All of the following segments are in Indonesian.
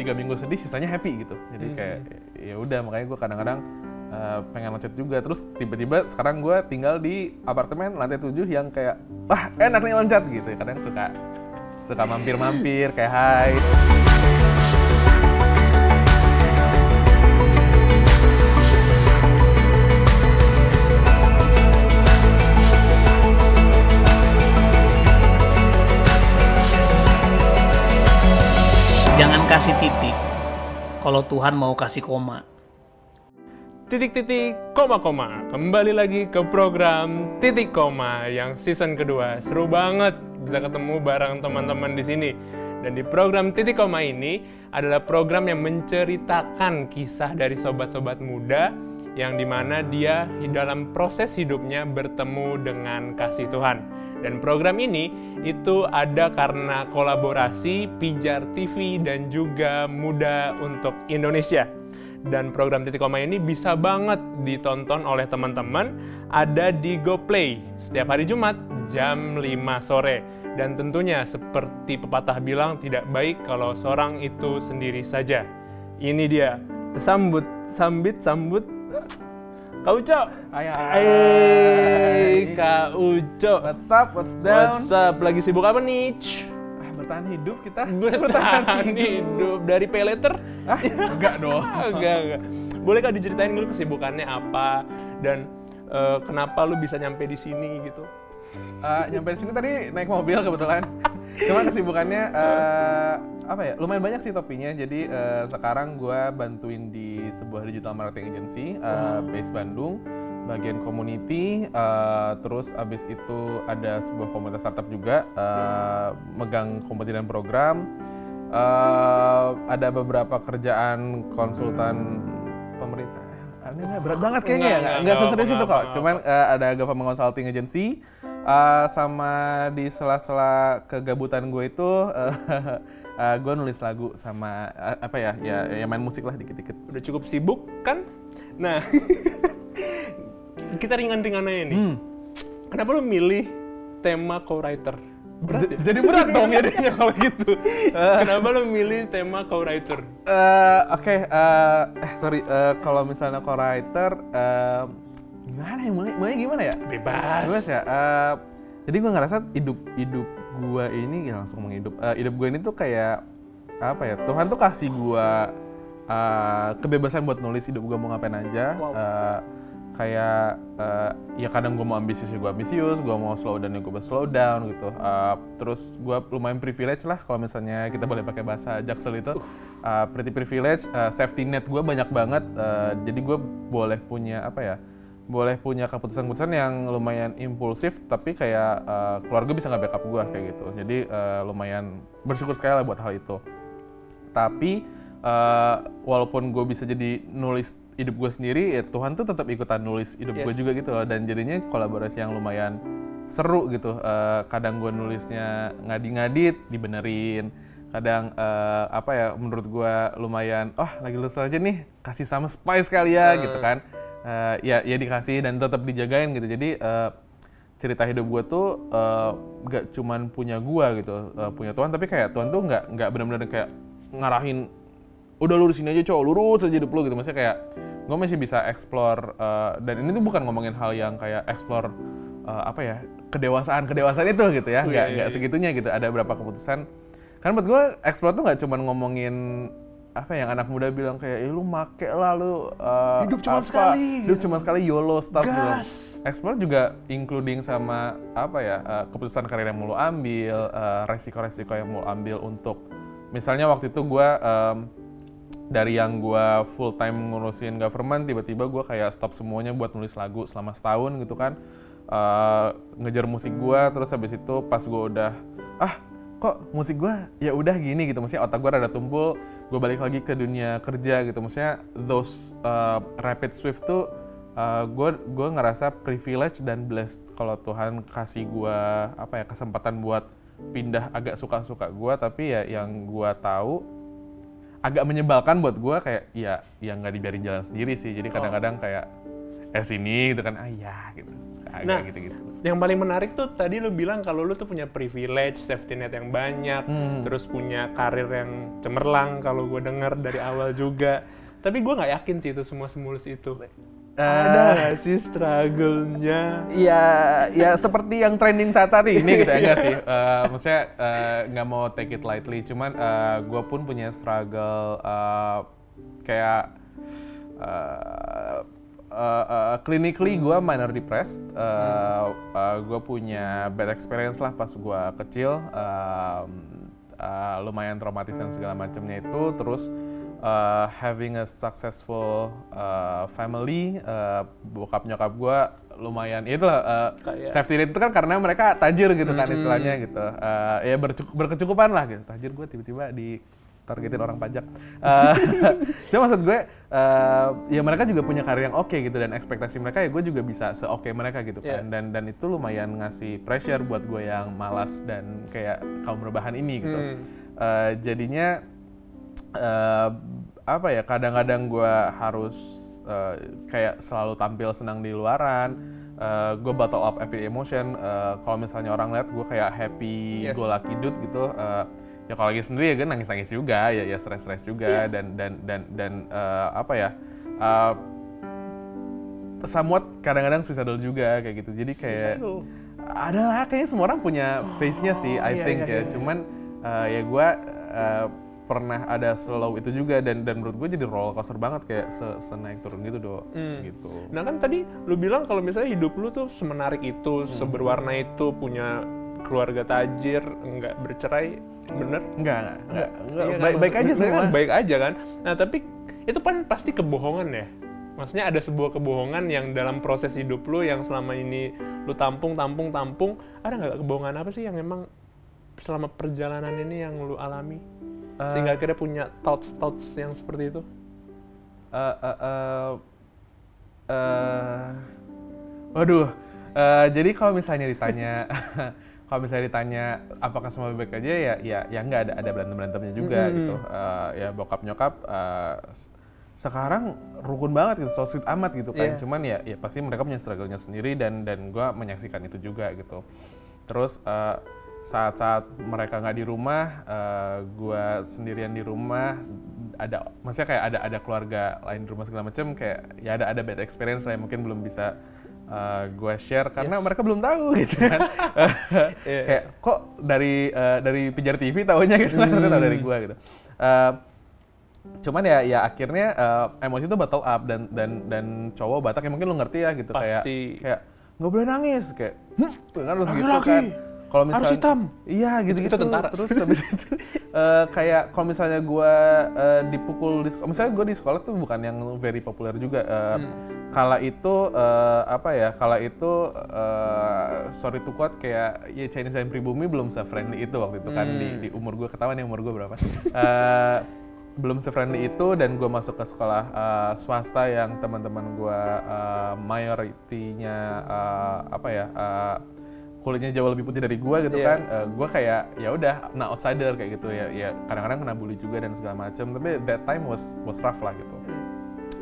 3 minggu sedih, sisanya happy gitu. Jadi kayak ya udah, makanya gue kadang-kadang pengen loncat juga. Terus tiba-tiba sekarang gue tinggal di apartemen lantai 7 yang kayak wah enak nih loncat gitu. Kadang suka mampir-mampir kayak hai. Jangan kasih titik kalau Tuhan mau kasih koma. Titik-titik, koma-koma. Kembali lagi ke program Titik Koma yang season kedua. Seru banget bisa ketemu bareng teman-teman di sini. Dan di program Titik Koma ini adalah program yang menceritakan kisah dari sobat-sobat muda yang dimana dia dalam proses hidupnya bertemu dengan kasih Tuhan. Dan program ini itu ada karena kolaborasi Pijar TV dan juga Muda untuk Indonesia. Dan program Titik Koma ini bisa banget ditonton oleh teman-teman, ada di GoPlay setiap hari Jumat jam 5 sore. Dan tentunya seperti pepatah bilang, tidak baik kalau seorang itu sendiri saja. Ini dia, sambut Kak Uco. Hai Kak Uco. What's up, what's down? What's up, lagi sibuk apa nih? Bertahan hidup kita. Bertahan hidup dari pay letter? Enggak dong. Enggak. Boleh Kak diceritain dulu kesibukannya apa dan kenapa lu bisa nyampe di sini gitu? Nyampe di sini tadi naik mobil kebetulan. Cuma kesibukannya apa ya? Lumayan banyak sih topinya. Jadi sekarang gue bantuin di sebuah digital marketing agency base Bandung, bagian community. Terus abis itu ada sebuah komunitas startup juga, megang kompetisi dan program. Ada beberapa kerjaan konsultan pemerintah. Ini berat banget kayaknya ya, nggak seserius itu kok. Cuman ada government consulting agency, sama di sela-sela kegabutan gue itu, gue nulis lagu sama apa ya main musik lah dikit-dikit. Udah cukup sibuk kan? Nah, kita ringan-ringan aja nih. Kenapa lu milih tema co-writer? Berat ya? Jadi berat dong jadinya kalau gitu. Kenapa lo milih tema co-writer? Kalau misalnya co-writer, gimana ya? Mulai gimana ya? Bebas ya. Jadi gue ngerasa hidup gue ini, langsung ngomong hidup gue ini tuh kayak apa ya? Tuhan tuh kasih gue kebebasan buat nulis hidup gue mau ngapain aja. Wow. Ya kadang gue mau ambisius, gue mau slow down, gue slow down gitu. Terus gue lumayan privilege lah kalau misalnya kita boleh pakai bahasa Jaksel itu. Pretty privilege, safety net gue banyak banget. Jadi gue boleh punya keputusan-keputusan yang lumayan impulsif, tapi kayak keluarga bisa nggak backup gue kayak gitu. Jadi lumayan bersyukur sekali lah buat hal itu. Tapi walaupun gue bisa jadi nulis hidup gue sendiri, ya Tuhan tuh tetap ikutan nulis hidup gue juga gitu loh. Dan jadinya kolaborasi yang lumayan seru gitu. Kadang gue nulisnya ngadi-ngadit, dibenerin. Kadang menurut gue lumayan, lagi lulus aja nih, kasih sama spice kali ya gitu kan. Ya dikasih dan tetap dijagain gitu. Jadi cerita hidup gue tuh gak cuman punya gue gitu, punya Tuhan, tapi kayak Tuhan tuh nggak benar-benar kayak ngarahin, udah lu di sini aja cowok, lurus aja hidup lu gitu. Maksudnya kayak gue masih bisa explore, dan ini tuh bukan ngomongin hal yang kayak explore kedewasaan itu gitu ya, nggak segitunya gitu. Ada beberapa keputusan, kan buat gue explore tuh nggak cuma ngomongin apa yang anak muda bilang kayak lu make lah lu hidup cuma sekali YOLO stuff gitu. Explore juga including sama keputusan karir yang mau lu ambil, resiko-resiko yang mau lu ambil untuk misalnya waktu itu gue dari yang gue full time ngurusin government, tiba-tiba gue kayak stop semuanya buat nulis lagu selama setahun gitu kan. Ngejar musik gue, terus habis itu pas gue udah kok musik gue ya udah gini gitu, maksudnya otak gue rada tumpul, gue balik lagi ke dunia kerja gitu. Maksudnya those rapid shift tuh gue ngerasa privilege dan blessed kalau Tuhan kasih gue kesempatan buat pindah agak suka-suka gue, tapi ya yang gue tahu agak menyebalkan buat gue kayak ya nggak dibiarin jalan sendiri sih. Jadi kadang-kadang kayak sini gitu kan, ya gitu. Agak Nah, gitu-gitu. Yang paling menarik tuh tadi lu bilang kalau lu tuh punya privilege, safety net yang banyak, terus punya karir yang cemerlang kalau gue dengar dari awal juga. Tapi gue nggak yakin sih itu semua semulus itu. Ada nggak sih struggle-nya? Ya seperti yang trending saat ini gitu ya, enggak sih. Maksudnya nggak mau take it lightly, cuman gue pun punya struggle kayak clinically gue minor depressed. Gue punya bad experience lah pas gue kecil, lumayan traumatis dan segala macamnya itu. Terus having a successful family, bokap nyokap gue lumayan itulah safety net itu kan karena mereka tajir gitu kan istilahnya gitu, ya berkecukupan lah gitu. Tajir gue tiba-tiba ditargetin orang pajak. Cuma maksud gue ya mereka juga punya karir yang oke gitu, dan ekspektasi mereka ya gue juga bisa se-oke mereka gitu kan. Dan itu lumayan ngasih pressure buat gue yang malas dan kayak kaum rebahan ini gitu. Jadinya apa ya, kadang-kadang gue harus kayak selalu tampil senang di luaran, gue bottle up every emotion. Kalau misalnya orang lihat gue kayak happy go lucky dude gitu, ya kalau lagi sendiri ya gue nangis-nangis juga, ya stres-stres juga, dan apa ya, somewhat kadang-kadang suicidal juga kayak gitu. Jadi kayak adalah kayaknya semua orang punya face-nya sih, I think ya. Cuman ya gue pernah ada slow itu juga, dan menurut gue jadi roller coaster banget, kayak senaik turun gitu gitu. Nah kan tadi lu bilang kalau misalnya hidup lu tuh semenarik itu, seberwarna itu, punya keluarga tajir, nggak bercerai, bener? Enggak. Iya, Baik aja semua. Baik aja kan. Nah tapi itu kan pasti kebohongan ya. Maksudnya ada sebuah kebohongan yang dalam proses hidup lu yang selama ini lu tampung. Ada nggak kebohongan apa sih yang emang selama perjalanan ini yang lu alami? Sehingga akhirnya punya thoughts yang seperti itu? Waduh, jadi kalau misalnya ditanya apakah semua baik aja, ya nggak, ada berantem-berantemnya juga gitu. Ya bokap nyokap sekarang rukun banget gitu, so sweet amat gitu kan. Cuman ya pasti mereka punya struggle-nya sendiri, dan gue menyaksikan itu juga gitu. Terus saat-saat mereka nggak di rumah, gue sendirian di rumah, maksudnya kayak ada keluarga lain di rumah segala macam, kayak ya ada bad experience lah yang mungkin belum bisa gue share karena mereka belum tahu gitu kan. Kayak kok dari Pijar TV taunya gitu kan, maksudnya tahu dari gue gitu. Cuman ya akhirnya emosi itu bottle up, dan cowok Batak yang mungkin lu ngerti ya gitu. Pasti. kayak nggak boleh nangis, kayak kan harus gitu laki. kan. Kalau misalnya harus hitam. Iya gitu-gitu. Tentara. Terus habis itu kayak kalau misalnya gue dipukul di sekolah, misalnya gue di sekolah tuh bukan yang very populer juga. Kala itu sorry to quote, kayak ya Chinese dan pribumi belum se-friendly itu waktu itu kan, di umur gue, ketahuan ya umur gue berapa. Belum se-friendly itu, dan gue masuk ke sekolah swasta yang teman-teman gue mayoritinya kulitnya jauh lebih putih dari gue gitu kan. Gue kayak ya udah outsider kayak gitu ya kadang-kadang kena bully juga dan segala macam, tapi that time was rough lah gitu.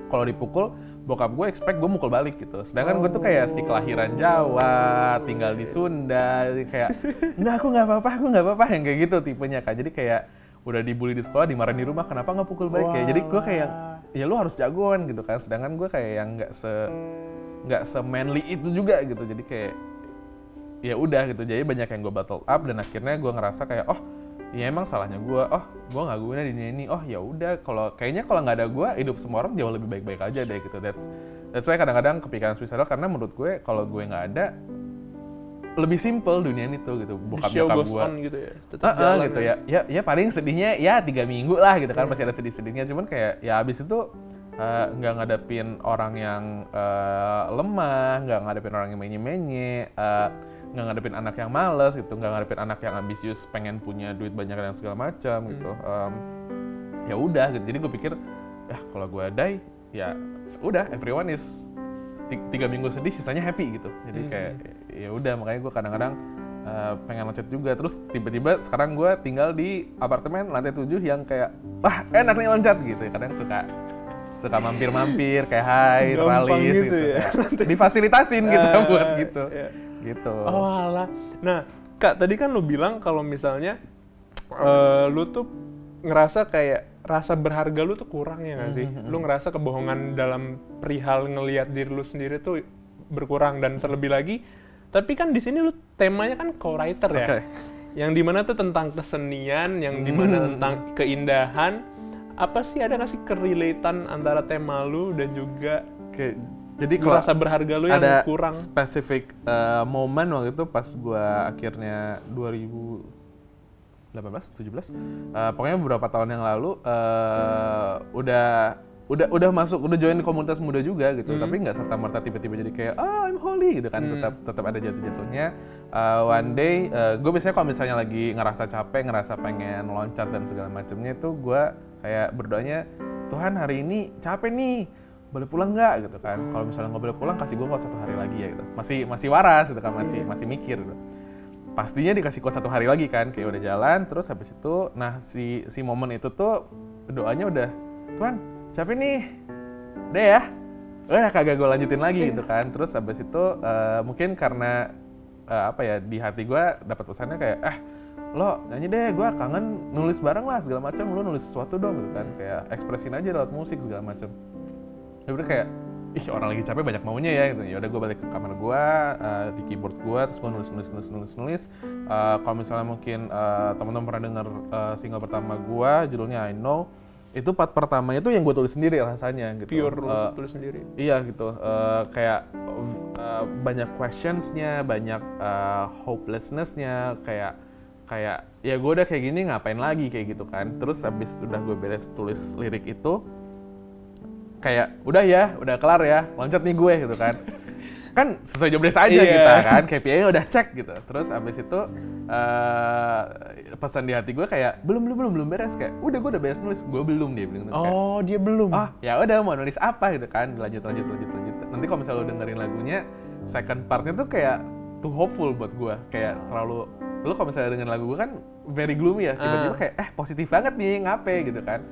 Kalau dipukul, bokap gue expect gue mukul balik gitu, sedangkan gue tuh kayak si kelahiran Jawa, tinggal di Sunda, kayak aku nggak apa-apa yang kayak gitu tipenya kan. Jadi kayak udah dibully di sekolah, dimarahin di rumah, kenapa nggak pukul balik? Kayak jadi gue kayak ya lu harus jagoan gitu kan, sedangkan gue kayak yang nggak se manly itu juga gitu. Jadi kayak ya udah gitu, jadi banyak yang gue battle up, dan akhirnya gue ngerasa kayak ya emang salahnya gue, gue nggak guna di ini, ya udah, kayaknya kalau nggak ada gue, hidup semua orang jauh lebih baik-baik aja deh gitu. That's why kadang-kadang kepikiran suicidal, karena menurut gue kalau gue nggak ada, lebih simple dunia ini tuh gitu. Bokap nyokap gue gitu ya, tetap jalan gitu ya paling sedihnya ya 3 minggu lah gitu kan, pasti ada sedih-sedihnya. Cuman kayak ya abis itu nggak ngadepin orang yang lemah, nggak ngadepin orang yang menye-menye, nggak ngadepin anak yang malas gitu, nggak ngadepin anak yang ambisius pengen punya duit banyak dan segala macam gitu. Ya udah gitu, jadi gue pikir ya kalau gue die ya udah, everyone is 3 minggu sedih, sisanya happy gitu. Jadi kayak ya udah, makanya gue kadang-kadang pengen loncat juga. Terus tiba-tiba sekarang gue tinggal di apartemen lantai 7 yang kayak wah enak nih loncat gitu, kadang suka suka mampir-mampir kayak hai, Gampang ralis gitu ya. Difasilitasin kita buat gitu. Iya. Gitu. Oh alah. Nah, Kak, tadi kan lu bilang kalau misalnya lu tuh ngerasa kayak rasa berharga lu tuh kurang ya nggak sih? Lu ngerasa kebohongan dalam perihal ngelihat diri lu sendiri tuh berkurang dan terlebih lagi. Tapi kan di sini lu temanya kan co-writer ya. Oke. Yang dimana tuh tentang kesenian, yang dimana tentang keindahan. Apa sih, ada nggak sih kerelatean antara tema lu dan juga Oke. Jadi kalau rasa berharga lu yang ada kurang? spesifik momen waktu itu pas gua akhirnya 2018, 17, pokoknya beberapa tahun yang lalu udah masuk, udah join komunitas muda juga gitu, tapi nggak serta merta tiba-tiba jadi kayak I'm holy gitu kan, tetap ada jatuh-jatuhnya. One day, gue biasanya kalau misalnya lagi ngerasa capek, ngerasa pengen loncat dan segala macamnya itu gue kayak berdoanya, Tuhan hari ini capek nih, boleh pulang nggak gitu kan? Kalau misalnya nggak boleh pulang, kasih gue kok 1 hari lagi ya gitu. Masih waras gitu kan, masih mikir gitu. Pastinya dikasih kok 1 hari lagi kan, kayak udah jalan, terus habis itu, nah si momen itu tuh doanya udah, Tuhan capek nih, udah ya, udah kagak gue lanjutin lagi gitu kan. Terus habis itu mungkin karena di hati gue dapat pesannya kayak, lo nyanyi deh, gue kangen nulis bareng lah segala macam, lo nulis sesuatu dong gitu kan, kayak ekspresin aja lewat musik segala macam. Udah kayak, orang lagi capek banyak maunya ya gitu. Ya udah gue balik ke kamar gue, di keyboard gue, terus gue nulis. Kalau misalnya mungkin teman-teman pernah denger single pertama gue, judulnya I Know, itu part pertamanya tuh yang gue tulis sendiri rasanya gitu. Pure lu tulis sendiri? Iya gitu, kayak banyak questionsnya, banyak hopelessness-nya, kayak ya gue udah kayak gini ngapain lagi kayak gitu kan. Terus abis udah gue beres tulis lirik itu, kayak udah kelar ya, loncat nih gue gitu kan. Kan sesuai job desk aja kita kan, KPI-nya udah cek gitu. Terus abis itu pesan di hati gue kayak belum beres, kayak gue udah beres nulis, gue belum, dia bilang gitu. Oh, dia belum. Ya udah mau nulis apa gitu kan, lanjut. Nanti kalau misalnya lo dengerin lagunya, second partnya tuh kayak too hopeful buat gue, kayak terlalu, lo kalau misalnya dengerin lagu gue kan very gloomy ya, tiba-tiba kayak positif banget nih, ngape gitu kan.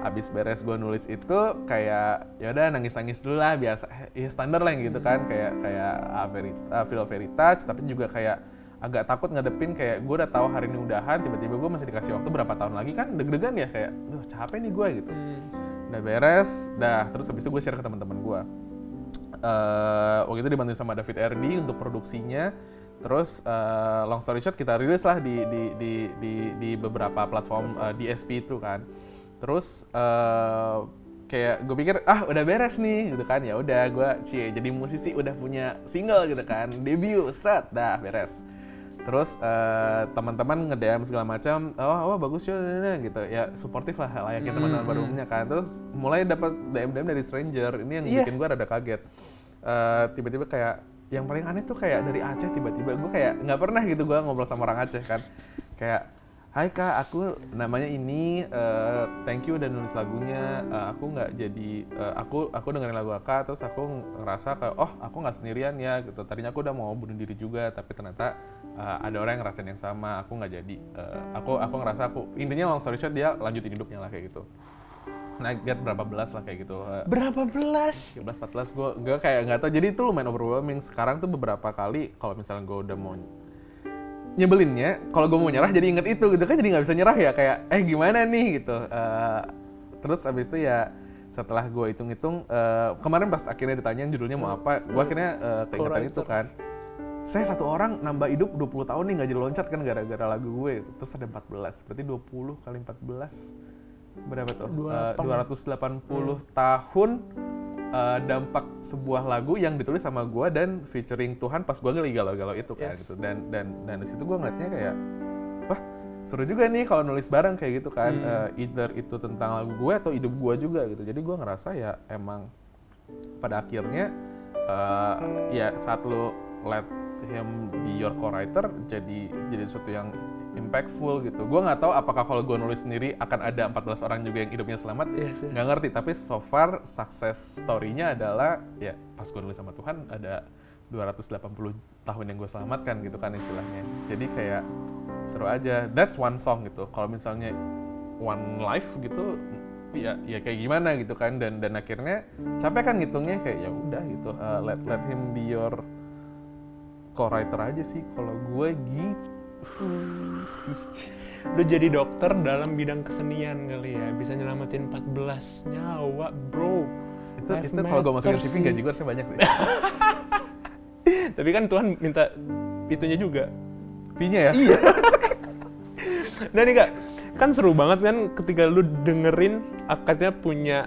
Abis beres gue nulis itu kayak ya udah nangis dulu lah, biasa ya standar lah yang gitu kan, kayak feel very touch, tapi juga kayak agak takut ngadepin kayak gue udah tahu hari ini udahan, tiba-tiba gue masih dikasih waktu berapa tahun lagi kan, deg-degan ya, kayak duh capek nih gue gitu. Udah beres, terus habis itu gue share ke teman-teman gue. Waktu itu dibantuin sama David Erdi untuk produksinya. Terus long story short, kita rilis lah di beberapa platform DSP itu kan. Terus kayak gue pikir udah beres nih gitu kan, ya udah gue jadi musisi udah punya single gitu kan, debut set dah beres. Terus teman-teman nge-DM segala macam, oh bagus ya gitu, ya suportif lah layaknya teman-teman baru umumnya kan. Terus mulai dapat DM dari stranger, ini yang bikin gue rada kaget. Tiba-tiba kayak yang paling aneh tuh kayak dari Aceh, tiba-tiba gue kayak nggak pernah gitu gue ngobrol sama orang Aceh kan, kayak hai kak, aku namanya ini, thank you udah nulis lagunya, aku nggak jadi, aku dengerin lagu kakak, terus aku ngerasa kayak, aku nggak sendirian ya gitu, tadinya aku udah mau bunuh diri juga, tapi ternyata ada orang yang ngerasain yang sama, aku nggak jadi, aku ngerasa intinya long story short, dia lanjutin hidupnya lah kayak gitu. Nah, berapa belas lah kayak gitu. Berapa belas? 13, 14, gue kayak nggak tahu, jadi itu lumayan overwhelming. Sekarang tuh beberapa kali, kalau misalnya gue udah mau nyebelinnya, kalau gue mau nyerah jadi inget itu gitu kan, jadi nggak bisa nyerah ya, kayak gimana nih gitu. Terus abis itu ya setelah gue hitung-hitung, kemarin pas akhirnya ditanyain judulnya mau apa, gue akhirnya keingetan itu kan, saya satu orang nambah hidup 20 tahun nih nggak jadi loncat kan gara-gara lagu gue. Terus ada 14, berarti 20 kali 14 berapa tuh? 280 tahun dampak sebuah lagu yang ditulis sama gue dan featuring Tuhan pas gue lagi galau-galau itu kan gitu. Dan di situ gue ngeliatnya kayak, wah seru juga nih kalau nulis bareng kayak gitu kan. Either itu tentang lagu gue atau hidup gue juga gitu. Jadi gue ngerasa ya emang pada akhirnya ya saat lo let him be your co-writer jadi sesuatu yang impactful gitu. Gue nggak tahu apakah kalau gue nulis sendiri akan ada 14 orang juga yang hidupnya selamat, nggak ngerti. Tapi so far success story-nya adalah ya pas gue nulis sama Tuhan ada 280 tahun yang gue selamatkan gitu kan istilahnya. Jadi kayak seru aja. That's one song gitu. Kalau misalnya one life gitu, ya kayak gimana gitu kan, dan akhirnya capek kan ngitungnya, kayak ya udah gitu, let him be your co-writer aja sih kalau gue gitu sih. Lu jadi dokter dalam bidang kesenian kali ya, bisa nyelamatin 14 nyawa bro. Itu kalau gue masukin CV gaji gue harusnya banyak sih. Tapi kan Tuhan minta itunya juga, fee-nya ya. Iya. Nah nih Kak, kan seru banget kan ketika lu dengerin akhirnya punya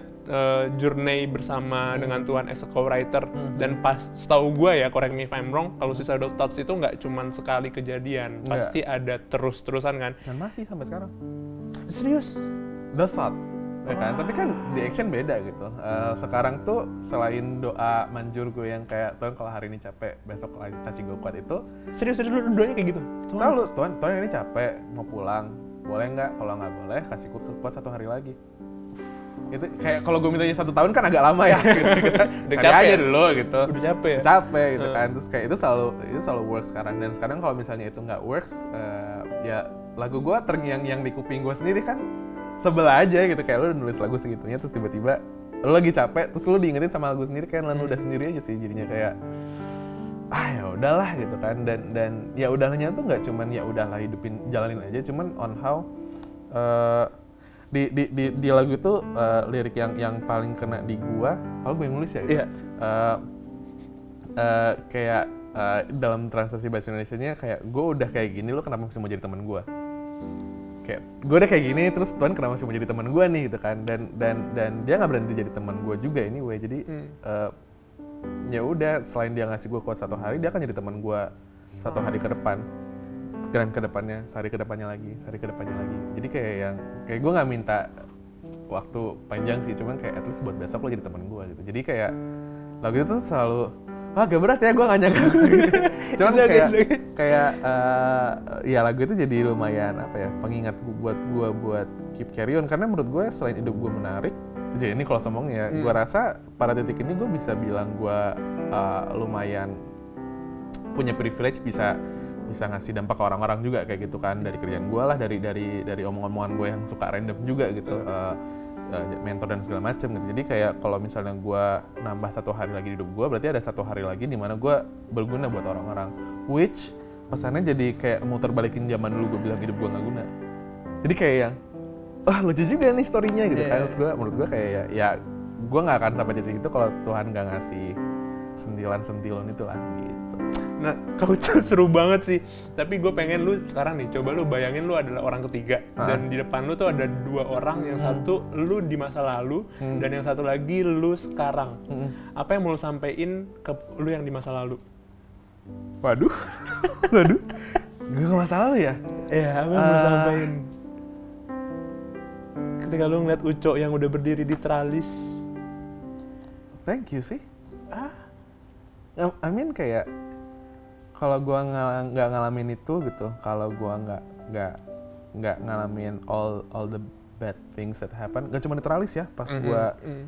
journey bersama dengan Tuhan as a co-writer. Dan pas setahu gue ya, correct me if I'm wrong, kalau Suicidal Thoughts itu nggak cuman sekali kejadian, pasti ada terus-terusan kan. Dan masih sampai sekarang. Serius? The Thought, ya kan? Tapi kan di action beda gitu. Sekarang tuh selain doa manjur gue yang kayak Tuhan kalau hari ini capek, besok lagi kasih gue kuat itu. Serius lu doanya kayak gitu? Selalu, Tuhan ini capek, mau pulang, boleh nggak? Kalau nggak boleh, kasih gue kuat 1 hari lagi. Itu kayak kalau gue mintanya 1 tahun kan agak lama ya. Gitu. Udah capek aja ya? dulu gitu. Udah capek ya? Capek gitu kan. Terus kayak itu selalu works sekarang. Dan sekarang kalau misalnya itu nggak works, ya lagu gue terngiang-ngiang di kuping gue sendiri kan sebel aja gitu. Kayak lu nulis lagu segitunya terus tiba-tiba lu lagi capek terus lu diingetin sama lagu sendiri, kan lu udah sendiri aja sih jadinya kayak ya udahlah gitu kan. Dan ya udahnya tuh nggak cuman ya udahlah hidupin jalanin aja, cuman on how di lagu itu lirik yang paling kena di gua, kalau gue yang nulis ya gitu. Kayak dalam translasi bahasa Indonesianya kayak gue udah kayak gini, lu kenapa masih mau jadi teman gua? Kayak gue udah kayak gini, terus Tuhan kenapa masih mau jadi teman gua nih gitu kan. Dan dia nggak berhenti jadi teman gua juga anyway. Jadi ya udah, selain dia ngasih gua kuat 1 hari, dia akan jadi teman gua 1 hari ke depan. Dan kedepannya, sehari kedepannya lagi. Jadi kayak gue nggak minta waktu panjang sih, cuman kayak at least buat besok lo jadi teman gue gitu. Jadi kayak lagu itu tuh selalu, agak berat ya, gue nggak nyangka. Cuman kayak ya lagu itu jadi lumayan pengingat buat gue buat keep carry on, karena menurut gue selain hidup gue menarik, jadi ini kalau sombongnya, gue rasa pada titik ini gue bisa bilang gue lumayan punya privilege bisa ngasih dampak ke orang-orang juga kayak gitu kan, dari kerjaan gue lah, dari omong-omongan gue yang suka random juga gitu, mentor dan segala macem gitu. Jadi kayak kalau misalnya gue nambah 1 hari lagi di hidup gue, berarti ada 1 hari lagi di mana gue berguna buat orang-orang, which pesannya jadi kayak muter balikin zaman dulu gue bilang hidup gue nggak guna. Jadi kayak yang lucu juga nih story-nya gitu kan. Terus menurut gue kayak ya gue nggak akan sampai titik itu kalau Tuhan nggak ngasih sentilan-sentilan itu lah gitu. Nah, Kauco seru banget sih. Tapi gue pengen lu sekarang nih, coba lu bayangin lu adalah orang ketiga. Dan di depan lu tuh ada 2 orang, yang satu lu di masa lalu, dan yang satu lagi lu sekarang. Apa yang mau lu sampein ke lu yang di masa lalu? Waduh. Gue ke masa lalu ya? Iya, apa yang mau lu sampein? Ketika lu ngeliat Uco yang udah berdiri di teralis. Thank you sih. I mean kayak kalau gue nggak ngalamin itu gitu, kalau gue nggak ngalamin all the bad things that happen, gak cuma literalis ya, pas gue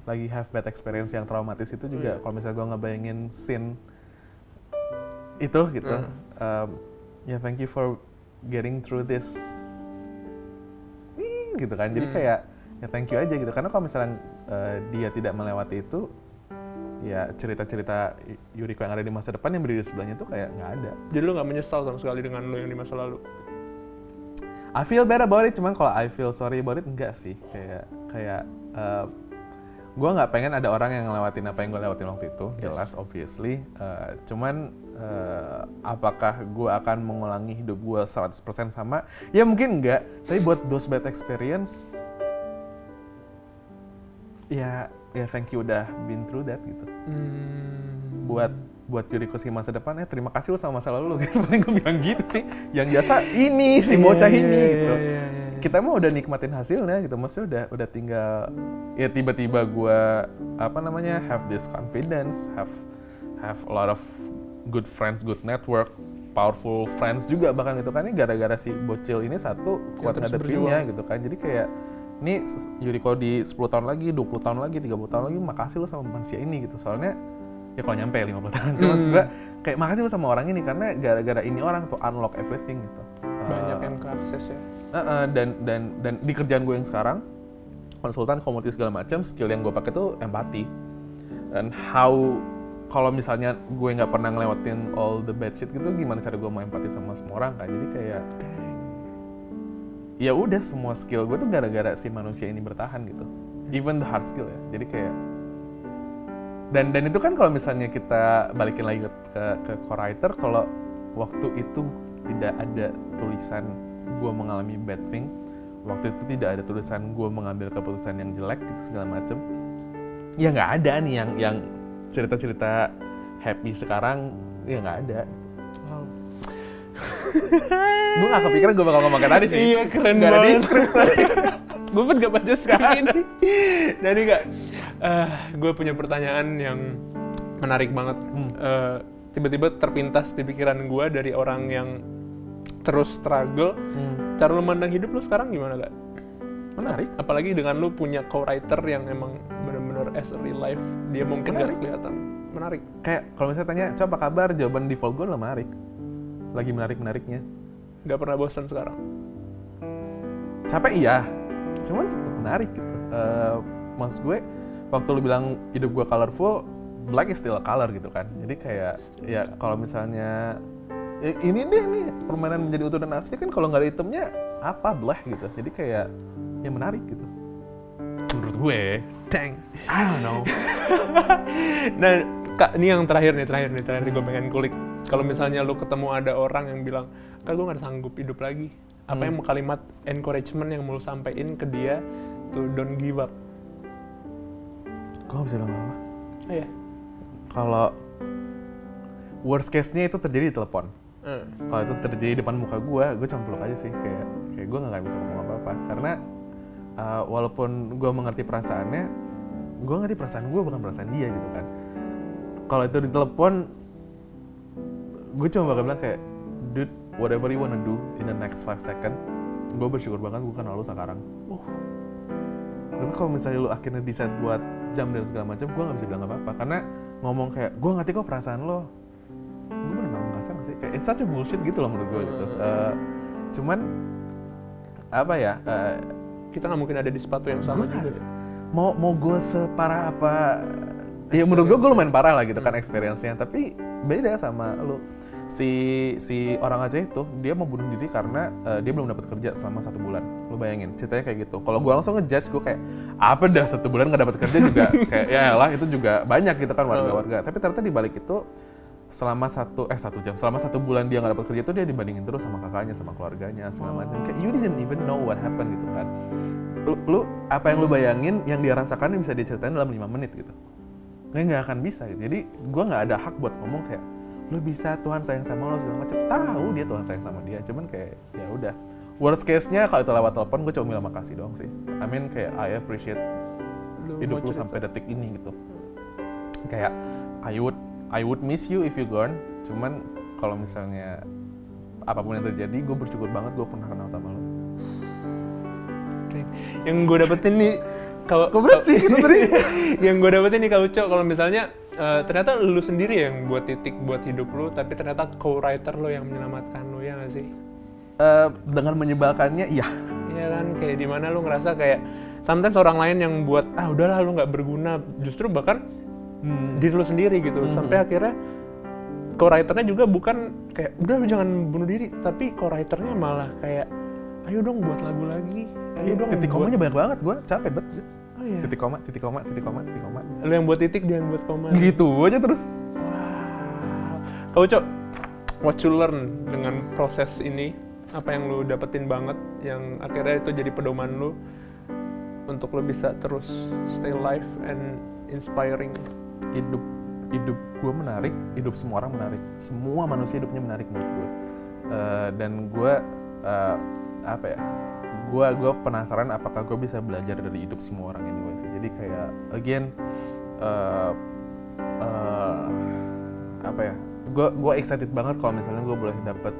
lagi have bad experience yang traumatis itu juga, kalau misalnya gue ngebayangin scene itu gitu, ya thank you for getting through this, gitu kan. Jadi kayak ya thank you aja gitu, karena kalau misalnya dia tidak melewati itu, ya cerita-cerita Yuriko yang ada di masa depan yang berdiri di sebelahnya tuh kayak nggak ada. Jadi lu nggak menyesal sama sekali dengan lu yang di masa lalu? I feel bad about it, cuman kalau I feel sorry about it enggak sih. Kayak gue nggak pengen ada orang yang ngelewatin apa yang gue lewatin waktu itu, jelas obviously. Cuman apakah gue akan mengulangi hidup gue 100% sama? Ya mungkin enggak, tapi buat those bad experience, ya thank you udah been through that gitu. Buat Yuriko si masa depan, terima kasih lu sama masa lalu lu gitu. Paling gue bilang gitu sih. Yang jasa ini si bocah ini gitu. Kita mah udah nikmatin hasilnya gitu. Maksudnya udah tinggal ya tiba-tiba gue have this confidence, have a lot of good friends, good network, powerful friends juga bahkan gitu kan. Ini gara-gara si bocil ini satu kuat ngadepinnya gitu kan. Jadi kayak ini Yuriko di 10 tahun lagi, 20 tahun lagi, 30 tahun lagi, makasih lu sama manusia ini gitu. Soalnya, ya kalau nyampe 50 tahun. Cuma juga kayak makasih lu sama orang ini, karena gara-gara ini orang tuh unlock everything gitu. Banyak yang keakses ya. Dan di kerjaan gue yang sekarang, konsultan, komunitas segala macam, skill yang gue pakai tuh empati. Dan kalau misalnya gue nggak pernah ngelewatin all the bad shit gitu, gimana cara gue mau empati sama semua orang kan? Jadi kayak ya udah, semua skill gue tuh gara-gara si manusia ini bertahan gitu. Even the hard skill ya. Jadi kayak dan itu kan kalau misalnya kita balikin lagi ke co-writer, kalau waktu itu tidak ada tulisan gue mengalami bad thing, waktu itu tidak ada tulisan gue mengambil keputusan yang jelek gitu segala macem, ya nggak ada nih yang cerita-cerita happy sekarang, ya nggak ada. Wow. Gue nggak kepikiran gue bakal ngomong kayak tadi sih. Iya, keren gak ada di banget. skrip tadi. Gue pun gak baca skrip ini. Jadi gue punya pertanyaan yang menarik banget. Tiba-tiba terpintas di pikiran gue dari orang yang terus struggle. Cara lu mandang hidup lu sekarang gimana, Kak? Menarik. Apalagi dengan lu punya co-writer yang emang benar-benar as a real life, dia mungkin gak kelihatan. Menarik. Kayak kalau misalnya tanya, coba kabar, jawaban default gue lah menarik. Lagi menarik-menariknya. Gak pernah bosan sekarang? Capek iya, cuman tetap menarik gitu. Maksud gue, waktu lu bilang hidup gue colorful, black is still a color gitu kan. Jadi kayak, ya kalau misalnya, ya ini deh nih, permainan menjadi utuh dan asli kan kalau nggak ada itemnya, apa black gitu. Jadi kayak, ya menarik gitu. Menurut gue, Dang. I don't know. Nah, Kak, ini yang terakhir nih gue pengen kulik. Kalau misalnya lu ketemu ada orang yang bilang, Kak, gue gak sanggup hidup lagi. Apa yang kalimat encouragement yang mau lu sampein ke dia to don't give up? Gue gak bisa bilang apa. Oh iya? Kalau worst case-nya itu terjadi di telepon. Kalau itu terjadi di depan muka gue cuma peluk aja sih. Kayak gue gak bisa ngomong apa-apa. Karena walaupun gue mengerti perasaannya, gue ngerti perasaan gue bukan perasaan dia gitu kan. Kalau itu di telepon, gue cuma bakal bilang kayak, dude, whatever you wanna do in the next 5 seconds, gue bersyukur banget gue kenal lu sekarang. Tapi kalau misalnya lu akhirnya decide buat jam dan segala macam, gue nggak bisa bilang apa-apa. Karena ngomong kayak, gue ngerti kok perasaan lo, gue bener ngomong kasar nggak sih? Kayak it's such a bullshit gitu loh menurut gue gitu. Cuman apa ya? Kita nggak mungkin ada di sepatu yang sama juga. Mau gue separah apa? Ya menurut gue lumayan parah lah gitu kan experience-nya. Tapi beda sama lu. Si orang Aceh itu, dia mau bunuh diri karena dia belum dapat kerja selama 1 bulan. Lu bayangin, ceritanya kayak gitu. Kalau gue langsung ngejudge, gue kayak, apa dah 1 bulan nggak dapat kerja juga. Kayak ya lah, itu juga banyak gitu kan warga-warga. Tapi ternyata di balik itu, selama 1 jam, selama 1 bulan dia nggak dapat kerja itu, dia dibandingin terus sama kakaknya, sama keluarganya, segala macam. Kayak you didn't even know what happened gitu kan. Lu apa yang lu bayangin, yang dia rasakan bisa dia ceritain dalam 5 menit gitu. Nggak akan bisa gitu. Jadi gue nggak ada hak buat ngomong kayak, lu bisa, Tuhan sayang sama lo segala macam. Tahu dia Tuhan sayang sama dia, cuman kayak ya udah. Worst case-nya kalau itu lewat telepon, gue cuma bilang makasih doang sih. I mean kayak I appreciate hidup lu sampai detik ini gitu. Kayak I would miss you if you gone. Cuman kalau misalnya apapun yang terjadi, gue bersyukur banget gue pernah kenal sama lo. Yang gue dapetin nih, kalau yang gue dapetin nih Kak Uco, kalau misalnya ternyata lu sendiri yang buat titik buat hidup lu, tapi ternyata co-writer lu yang menyelamatkan lu, ya nggak sih? Dengan menyebalkannya, iya. Iya kan, kayak dimana lu ngerasa kayak sometimes orang lain yang buat udahlah lu nggak berguna, justru bahkan diri lu sendiri gitu. Sampai akhirnya co-writernya juga bukan kayak udah lu jangan bunuh diri, tapi co-writernya malah kayak ayo dong buat lagu lagi, ayo dong. Titik komanya banyak banget, gue capek banget. Oh iya. Titik koma. Lu yang buat titik, dia yang buat koma. Gitu aja terus. Wow. Kak Uco, what you learn dengan proses ini? Apa yang lu dapetin banget, yang akhirnya itu jadi pedoman lu untuk lu bisa terus stay alive and inspiring? Hidup gue menarik, hidup semua orang menarik. Semua manusia hidupnya menarik menurut gue. Dan gue, gue penasaran apakah gue bisa belajar dari hidup semua orang anyway sih. Jadi kayak again gue excited banget kalau misalnya gue boleh dapet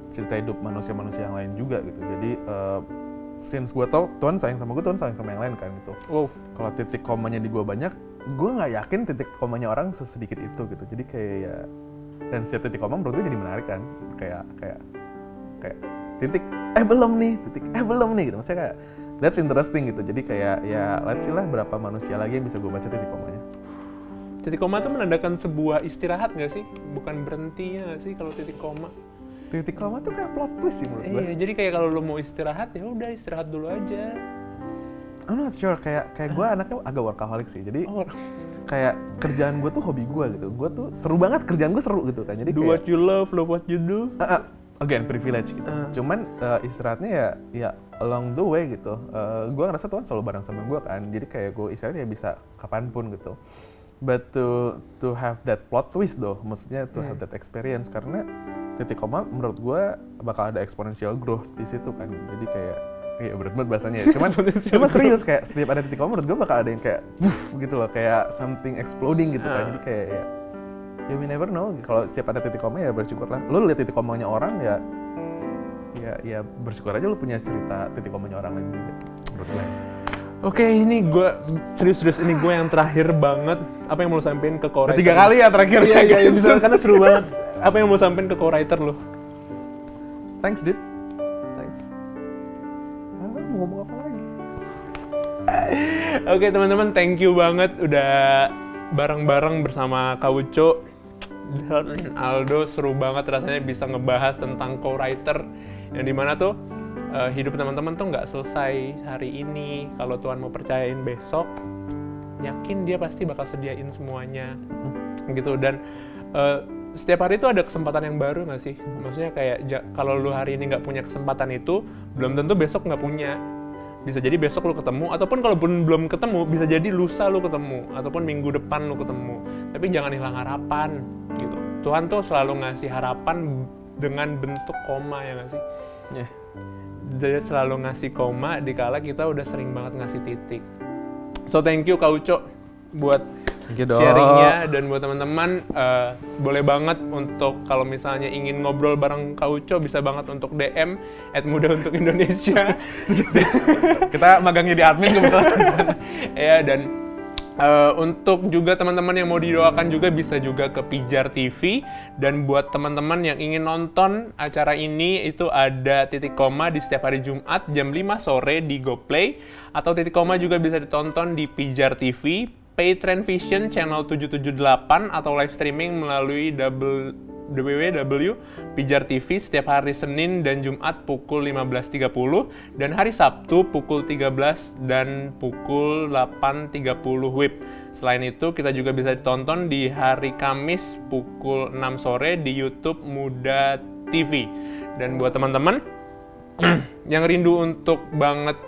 cerita hidup manusia-manusia yang lain juga gitu. Jadi since gue tau Tuhan sayang sama gue, Tuhan sayang sama yang lain kan gitu. Wow. Kalau titik komanya di gue banyak, gue nggak yakin titik komanya orang sesedikit itu gitu. Jadi kayak ya, dan setiap titik koma menurut gue jadi menarik kan. Kayak titik belum nih gitu. Maksudnya kayak that's interesting gitu. Jadi kayak ya let's see lah berapa manusia lagi yang bisa gue baca titik komanya. Titik koma tuh menandakan sebuah istirahat nggak sih? Bukan berhentinya nggak sih kalau titik koma? Titik koma tuh kayak plot twist sih menurut gue. Iya, jadi kayak kalau lo mau istirahat ya udah istirahat dulu aja. I'm not sure, kayak gue anaknya agak workaholic sih. Jadi kayak kerjaan gue tuh hobi gue gitu. Gue tuh seru banget, kerjaan gue seru gitu kan. Jadi do what you love what you do. Again, privilege gitu. Cuman istirahatnya ya along the way gitu. Gue ngerasa Tuhan selalu bareng sama gue kan. Jadi kayak gue istirahat ya bisa kapanpun gitu. But to have that plot twist though, maksudnya to have that experience, karena titik koma menurut gue bakal ada exponential growth di situ kan. Jadi kayak iya berat banget bahasanya ya. Cuma serius kayak setiap ada titik koma menurut gue bakal ada yang kayak wuff gitu loh, kayak something exploding gitu kan. Jadi kayak ya we never know. Kalau setiap ada titik koma ya bersyukurlah. Lo lihat titik komanya orang ya bersyukur aja lo punya cerita titik komanya orang lain juga menurut gue. Oke, ini gue serius ini gue yang terakhir banget. Apa yang mau lo sampein ke co-writer? 3 kali ya terakhir ya guys. Karena seru banget. Apa yang mau sampein ke co-writer lo? Thanks dude. Thanks. Mau ngomong apa lagi? Oke teman-teman, thank you banget udah bareng-bareng bersama Kak Uco dan Aldo. Seru banget rasanya bisa ngebahas tentang co-writer yang dimana tuh hidup teman-teman tuh nggak selesai hari ini. Kalau Tuhan mau percayain besok, yakin dia pasti bakal sediain semuanya gitu. Dan setiap hari itu ada kesempatan yang baru nggak sih? Maksudnya kayak kalau lu hari ini nggak punya kesempatan itu, belum tentu besok nggak punya. Bisa jadi besok lu ketemu, ataupun kalaupun belum ketemu, bisa jadi lusa lu ketemu, ataupun minggu depan lu ketemu. Tapi jangan hilang harapan gitu. Tuhan tuh selalu ngasih harapan dengan bentuk koma, ya nggak sih? Yeah. Dia selalu ngasih koma dikala kita udah sering banget ngasih titik. So thank you Kak Uco buat sharingnya, dan buat teman-teman boleh banget untuk kalau misalnya ingin ngobrol bareng Kak Uco bisa banget untuk DM @muda-untuk-Indonesia. Kita magangnya di admin kebetulan. Ya, dan untuk juga teman-teman yang mau didoakan juga bisa juga ke Pijar TV. Dan buat teman-teman yang ingin nonton acara ini, itu ada titik koma di setiap hari Jumat jam 5 sore di GoPlay, atau titik koma juga bisa ditonton di Pijar TV, Paytrend Vision channel 778, atau live streaming melalui www.pijar TV setiap hari Senin dan Jumat pukul 15.30, dan hari Sabtu pukul 13 dan pukul 8.30 WIB. Selain itu, kita juga bisa ditonton di hari Kamis pukul 6 sore di YouTube Muda TV. Dan buat teman-teman yang rindu untuk banget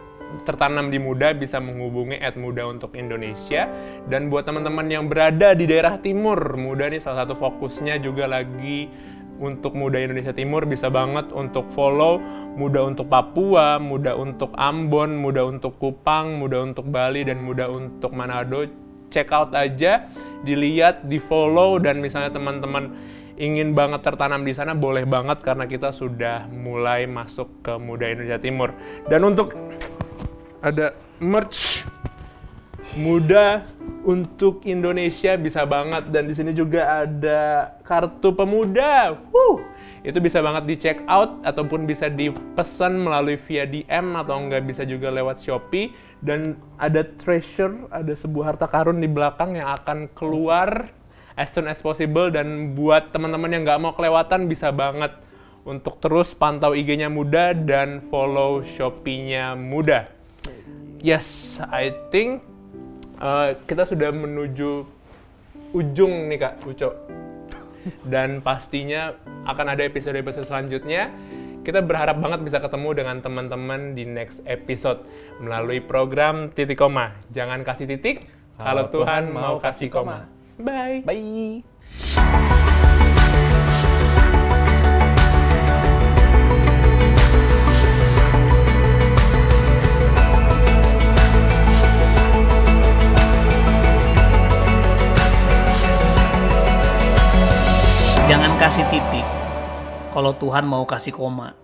tertanam di Muda, bisa menghubungi @muda-untuk-Indonesia. Dan buat teman-teman yang berada di daerah timur, Muda nih salah satu fokusnya juga lagi untuk Muda Indonesia Timur. Bisa banget untuk follow Muda untuk Papua, Muda untuk Ambon, Muda untuk Kupang, Muda untuk Bali, dan Muda untuk Manado. Check out aja, dilihat, di follow, dan misalnya teman-teman ingin banget tertanam di sana, boleh banget karena kita sudah mulai masuk ke Muda Indonesia Timur. Dan untuk ada merch Muda untuk Indonesia bisa banget, dan di sini juga ada kartu pemuda. Itu bisa banget di check out ataupun bisa dipesan melalui via DM, atau enggak bisa juga lewat Shopee. Dan ada treasure, ada sebuah harta karun di belakang yang akan keluar as soon as possible. Dan buat teman-teman yang nggak mau kelewatan, bisa banget untuk terus pantau IG-nya Muda dan follow Shopee-nya Muda. Yes, I think kita sudah menuju ujung nih Kak Uco. Dan pastinya akan ada episode-episode selanjutnya. Kita berharap banget bisa ketemu dengan teman-teman di next episode melalui program Titik Koma. Jangan kasih titik kalau Tuhan mau kasih koma. Bye. Bye. Jangan kasih titik kalau Tuhan mau kasih koma.